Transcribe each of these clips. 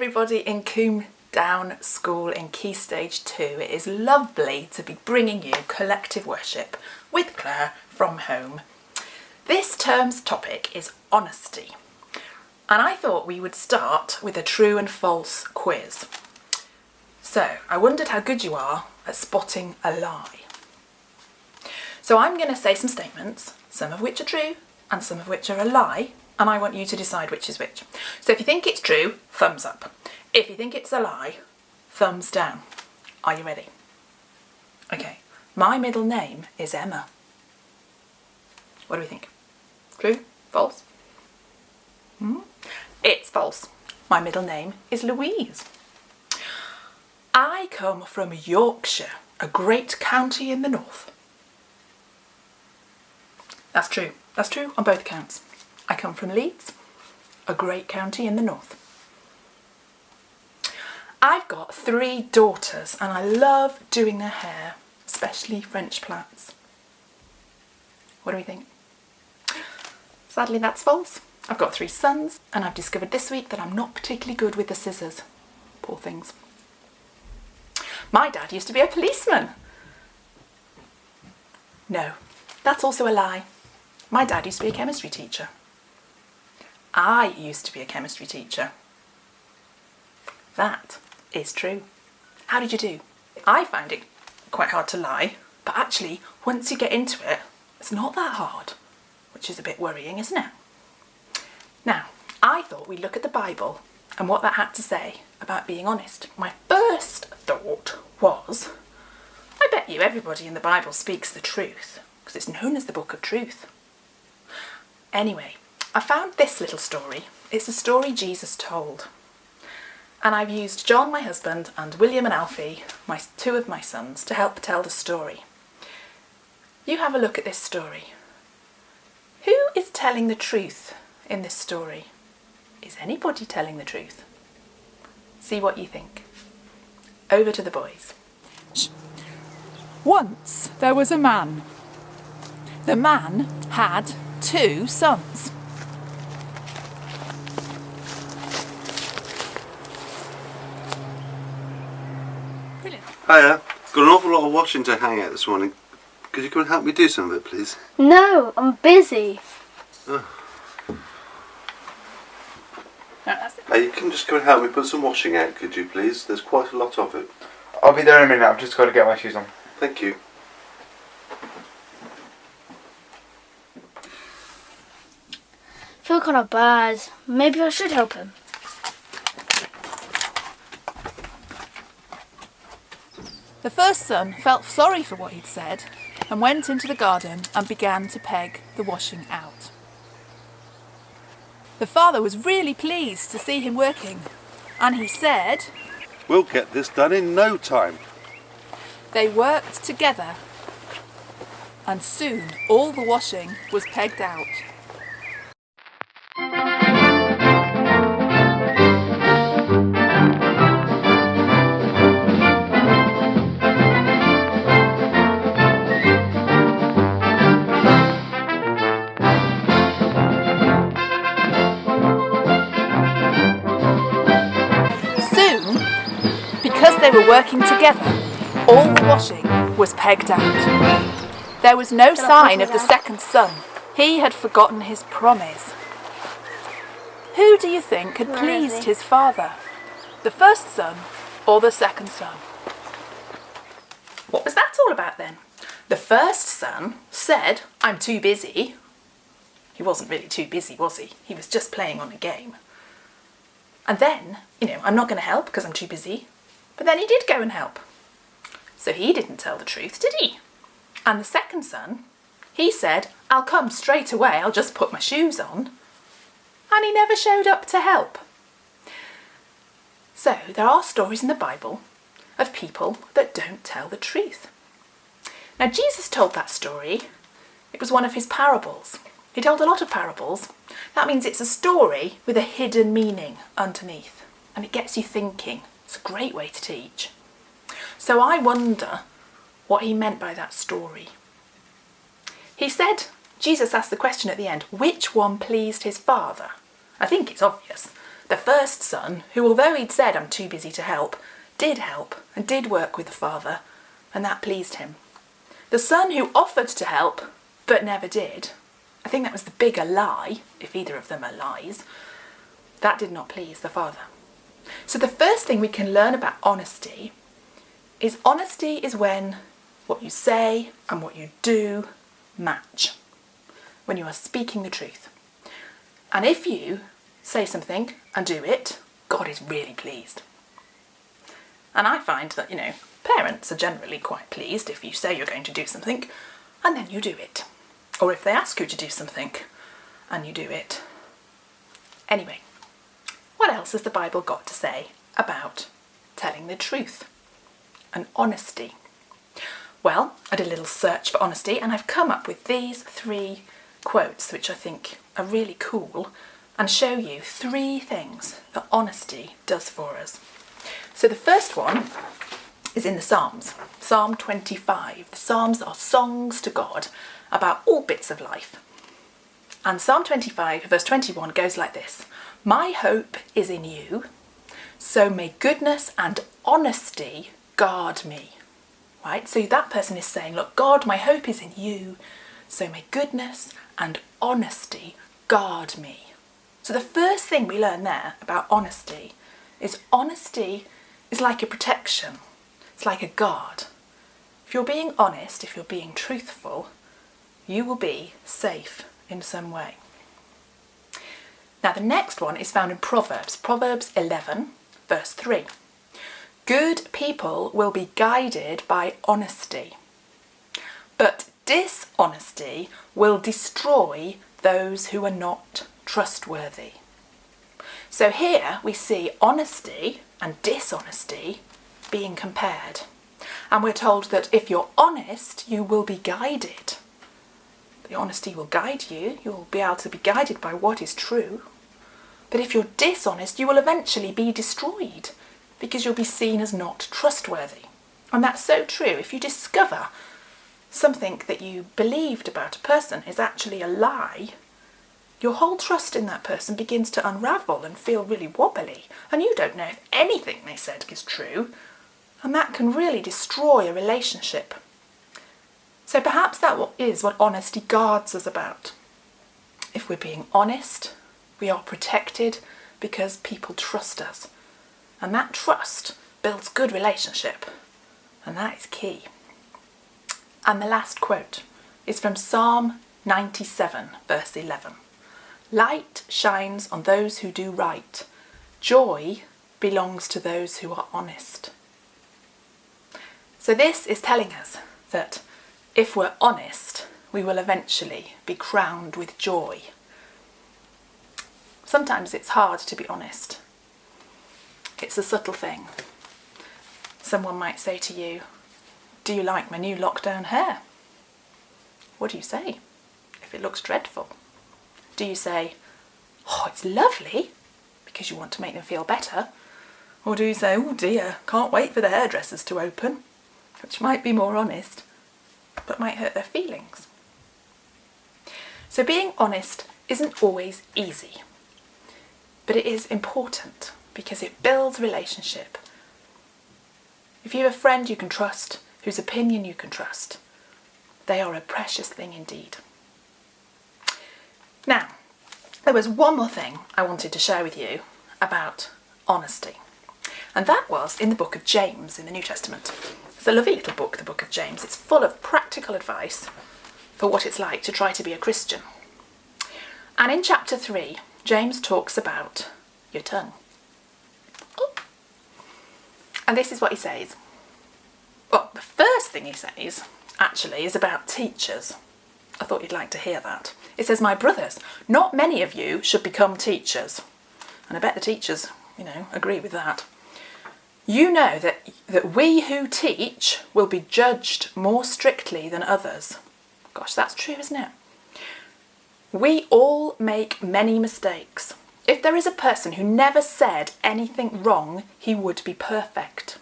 everybody in Combe Down School in Key Stage 2. It is lovely to be bringing you collective worship with Claire from home. This term's topic is honesty, and I thought we would start with a true and false quiz. So I wondered how good you are at spotting a lie. So I'm going to say some statements, some of which are true and some of which are a lie, and I want you to decide which is which. So if you think it's true, thumbs up. If you think it's a lie, thumbs down. Are you ready? Okay, my middle name is Emma. What do we think? True? False? It's false. My middle name is Louise. I come from Yorkshire, a great county in the north. That's true. That's true on both counts. I come from Leeds, a great county in the north. I've got 3 daughters and I love doing their hair, especially French plaits. What do we think? Sadly, that's false. I've got 3 sons and I've discovered this week that I'm not particularly good with the scissors. Poor things. My dad used to be a policeman. No, that's also a lie. My dad used to be a chemistry teacher. I used to be a chemistry teacher. That is true. How did you do? I find it quite hard to lie, but actually, once you get into it, it's not that hard, which is a bit worrying, isn't it? Now, I thought we'd look at the Bible and what that had to say about being honest. My first thought was, I bet you everybody in the Bible speaks the truth, because it's known as the book of truth. Anyway, I found this little story. It's a story Jesus told. And I've used John, my husband, and William and Alfie, 2 of my sons, to help tell the story. You have a look at this story. Who is telling the truth in this story? Is anybody telling the truth? See what you think. Over to the boys. Once there was a man. The man had 2 sons. Brilliant. Hiya, got an awful lot of washing to hang out this morning. Could you come and help me do some of it, please? No, I'm busy. Oh. You can just come and help me put some washing out, could you please? There's quite a lot of it. I'll be there in a minute, I've just got to get my shoes on. Thank you. I feel kind of bad. Maybe I should help him. The first son felt sorry for what he'd said and went into the garden and began to peg the washing out. The father was really pleased to see him working, and he said, We'll get this done in no time. They worked together, and soon all the washing was pegged out. Because they were working together, all the washing was pegged out. There was no sign of the second son. He had forgotten his promise. Who do you think had pleased his father? The first son or the second son? What was that all about then? The first son said, I'm too busy. He wasn't really too busy, was he? He was just playing on a game. And then, I'm not going to help because I'm too busy. But then he did go and help. So he didn't tell the truth, did he? And the second son, he said, I'll come straight away, I'll just put my shoes on. And he never showed up to help. So there are stories in the Bible of people that don't tell the truth. Now Jesus told that story. It was one of his parables. He told a lot of parables. That means it's a story with a hidden meaning underneath. And it gets you thinking. It's a great way to teach. So I wonder what he meant by that story. He said, Jesus asked the question at the end, which one pleased his father? I think it's obvious. The first son, who although he'd said, "I'm too busy to help," did help and did work with the father, and that pleased him. The son who offered to help but never did, I think that was the bigger lie, if either of them are lies, that did not please the father. So the first thing we can learn about honesty is when what you say and what you do match, when you are speaking the truth. And if you say something and do it, God is really pleased. And I find that, parents are generally quite pleased if you say you're going to do something and then you do it. Or if they ask you to do something and you do it. Anyway, what else has the Bible got to say about telling the truth and honesty? Well, I did a little search for honesty and I've come up with these 3 quotes which I think are really cool and show you 3 things that honesty does for us. So the first one is in the Psalms, Psalm 25. The Psalms are songs to God about all bits of life. And Psalm 25, verse 21 goes like this: "My hope is in you, so may goodness and honesty guard me." Right? So that person is saying, look, God, my hope is in you, so may goodness and honesty guard me. So the first thing we learn there about honesty is like a protection. It's like a guard. If you're being honest, if you're being truthful, you will be safe in some way. Now the next one is found in Proverbs 11, verse 3. "Good people will be guided by honesty, but dishonesty will destroy those who are not trustworthy." So here we see honesty and dishonesty being compared. And we're told that if you're honest, you will be guided. The honesty will guide you. You'll be able to be guided by what is true. But if you're dishonest, you will eventually be destroyed because you'll be seen as not trustworthy. And that's so true. If you discover something that you believed about a person is actually a lie, your whole trust in that person begins to unravel and feel really wobbly. And you don't know if anything they said is true. And that can really destroy a relationship. So perhaps that is what honesty guards us about. If we're being honest, we are protected because people trust us. And that trust builds good relationship. And that is key. And the last quote is from Psalm 97, verse 11. "Light shines on those who do right. Joy belongs to those who are honest." So this is telling us that if we're honest, we will eventually be crowned with joy. Sometimes it's hard to be honest. It's a subtle thing. Someone might say to you, "Do you like my new lockdown hair?" What do you say if it looks dreadful? Do you say, "Oh, it's lovely," because you want to make them feel better? Or do you say, "Oh dear, can't wait for the hairdressers to open," which might be more honest, but might hurt their feelings? So being honest isn't always easy, but it is important because it builds relationship. If you have a friend you can trust, whose opinion you can trust, they are a precious thing indeed. Now, there was one more thing I wanted to share with you about honesty, and that was in the book of James in the New Testament. It's a lovely little book, the book of James. It's full of practical advice for what it's like to try to be a Christian. And in chapter 3, James talks about your tongue. Oh. And this is what he says. Well, the first thing he says, actually, is about teachers. I thought you'd like to hear that. It says, "My brothers, not many of you should become teachers." And I bet the teachers, agree with that. "You know that we who teach will be judged more strictly than others." Gosh, that's true, isn't it? "We all make many mistakes. If there is a person who never said anything wrong, he would be perfect.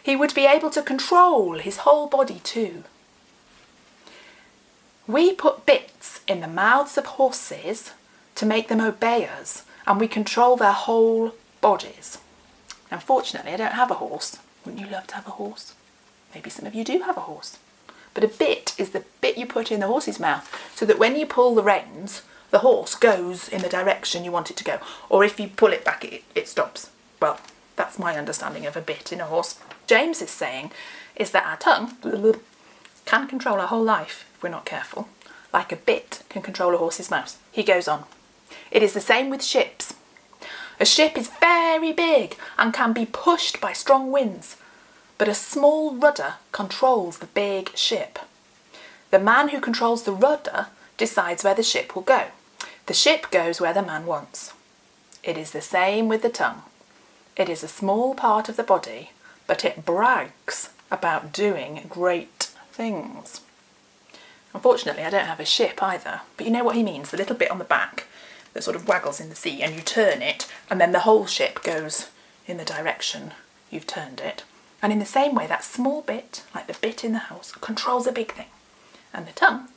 He would be able to control his whole body too. We put bits in the mouths of horses to make them obey us and we control their whole bodies. Unfortunately, I don't have a horse. Wouldn't you love to have a horse? Maybe some of you do have a horse. But a bit is the bit you put in the horse's mouth so that when you pull the reins, the horse goes in the direction you want it to go. Or if you pull it back, it stops. Well, that's my understanding of a bit in a horse. James is saying is that our tongue can control our whole life if we're not careful, like a bit can control a horse's mouth. He goes on. It is the same with ships. A ship is very big and can be pushed by strong winds, but a small rudder controls the big ship. The man who controls the rudder decides where the ship will go. The ship goes where the man wants. It is the same with the tongue. It is a small part of the body, but it brags about doing great things. Unfortunately, I don't have a ship either, but you know what he means, the little bit on the back that sort of waggles in the sea, and you turn it, and then the whole ship goes in the direction you've turned it. And in the same way, that small bit, like the bit in the house, controls a big thing. And the tongue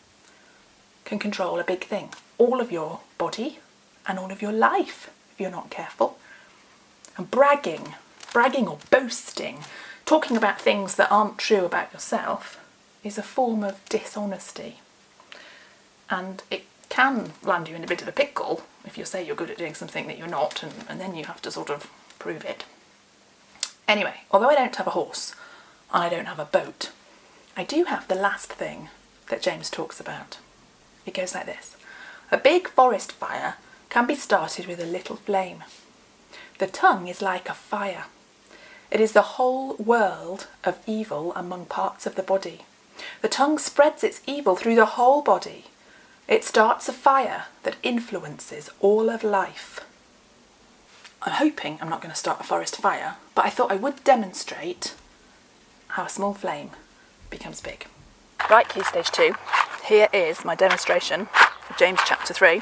can control a big thing. All of your body and all of your life, if you're not careful. And bragging or boasting, talking about things that aren't true about yourself, is a form of dishonesty. And it can land you in a bit of a pickle if you say you're good at doing something that you're not, and then you have to sort of prove it. Anyway, although I don't have a horse and I don't have a boat, I do have the last thing that James talks about. It goes like this. A big forest fire can be started with a little flame. The tongue is like a fire. It is the whole world of evil among parts of the body. The tongue spreads its evil through the whole body. It starts a fire that influences all of life. I'm hoping I'm not going to start a forest fire, but I thought I would demonstrate how a small flame becomes big. Right, Key Stage 2, here is my demonstration of James chapter 3.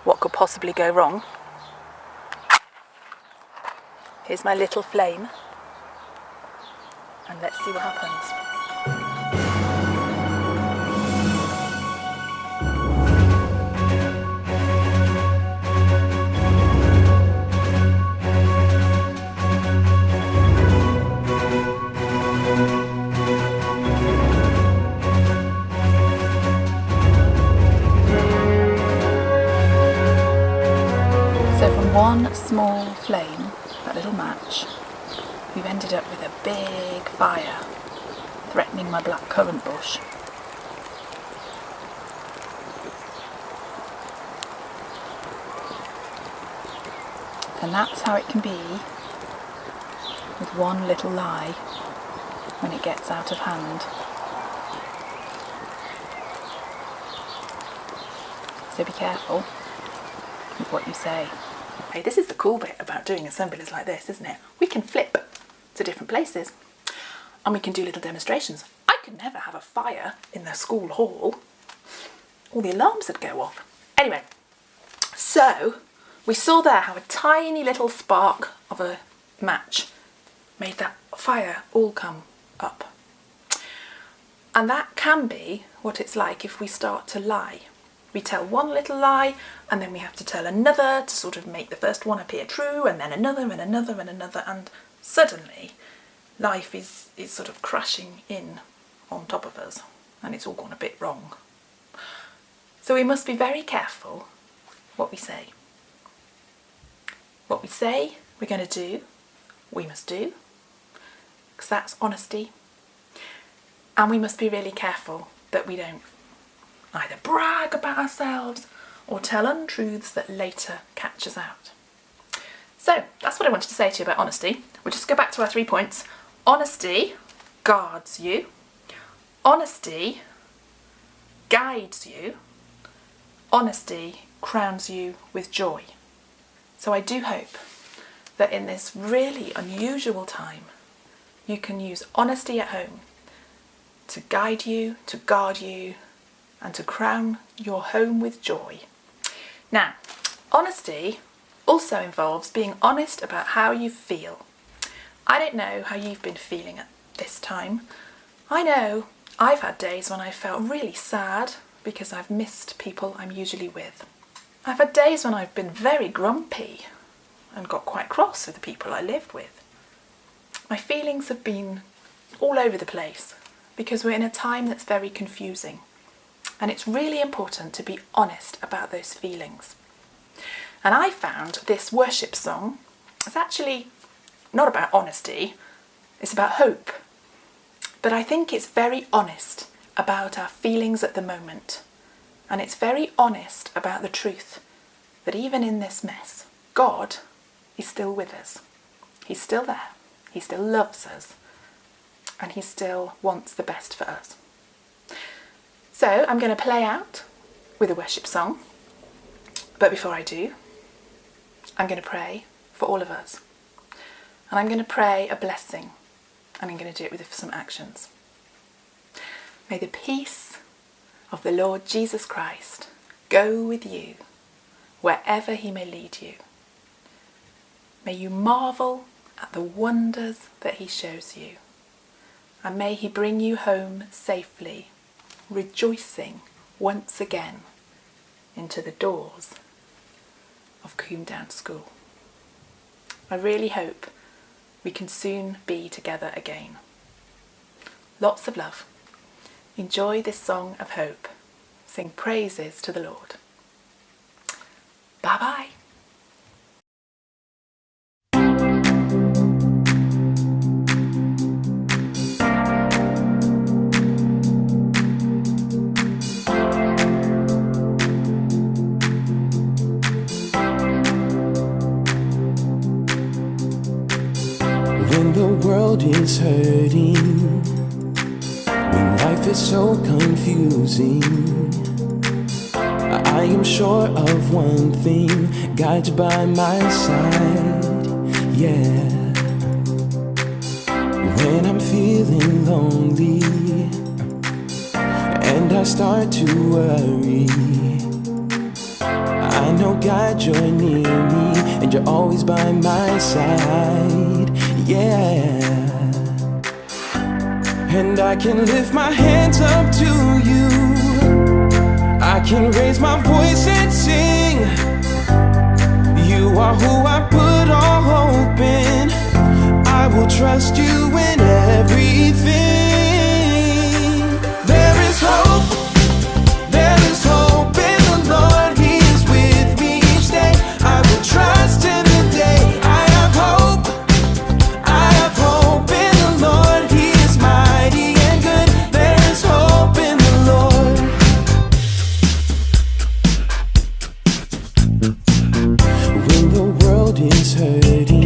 What could possibly go wrong? Here's my little flame, and let's see what happens. One small flame, that little match, we've ended up with a big fire threatening my blackcurrant bush. And that's how it can be with one little lie when it gets out of hand. So be careful with what you say. Hey, this is the cool bit about doing assemblies like this, isn't it? We can flip to different places and we can do little demonstrations. I could never have a fire in the school hall. All the alarms would go off. Anyway, so we saw there how a tiny little spark of a match made that fire all come up. And that can be what it's like if we start to lie. We tell one little lie and then we have to tell another to sort of make the first one appear true, and then another and another and another, and suddenly life is sort of crashing in on top of us and it's all gone a bit wrong. So we must be very careful what we say. What we say we're going to do, we must do, because that's honesty. And we must be really careful that we don't either brag about ourselves or tell untruths that later catch us out. So that's what I wanted to say to you about honesty. We'll just go back to our 3 points. Honesty guards you. Honesty guides you. Honesty crowns you with joy. So I do hope that in this really unusual time, you can use honesty at home to guide you, to guard you, and to crown your home with joy. Now, honesty also involves being honest about how you feel. I don't know how you've been feeling at this time. I know I've had days when I felt really sad because I've missed people I'm usually with. I've had days when I've been very grumpy and got quite cross with the people I live with. My feelings have been all over the place because we're in a time that's very confusing, and it's really important to be honest about those feelings. And I found this worship song is actually not about honesty, it's about hope. But I think it's very honest about our feelings at the moment, and it's very honest about the truth that even in this mess, God is still with us. He's still there. He still loves us, and he still wants the best for us. So I'm going to play out with a worship song, but before I do, I'm going to pray for all of us. And I'm going to pray a blessing, and I'm going to do it with some actions. May the peace of the Lord Jesus Christ go with you wherever he may lead you. May you marvel at the wonders that he shows you, and may he bring you home safely, rejoicing once again into the doors of Combe School. I really hope we can soon be together again. Lots of love. Enjoy this song of hope. Sing praises to the Lord. Bye bye. When the world is hurting, when life is so confusing, I am sure of one thing, God's by my side, yeah. When I'm feeling lonely and I start to worry, I know God, you're near me and you're always by my side, yeah. And I can lift my hands up to you, I can raise my voice and sing. You are who I put all hope in, I will trust you in everything. There is hope. There is hope in the Lord, he is with me each day. I will trust in the day. I have hope in the Lord, he is mighty and good. There is hope in the Lord. When the world is hurting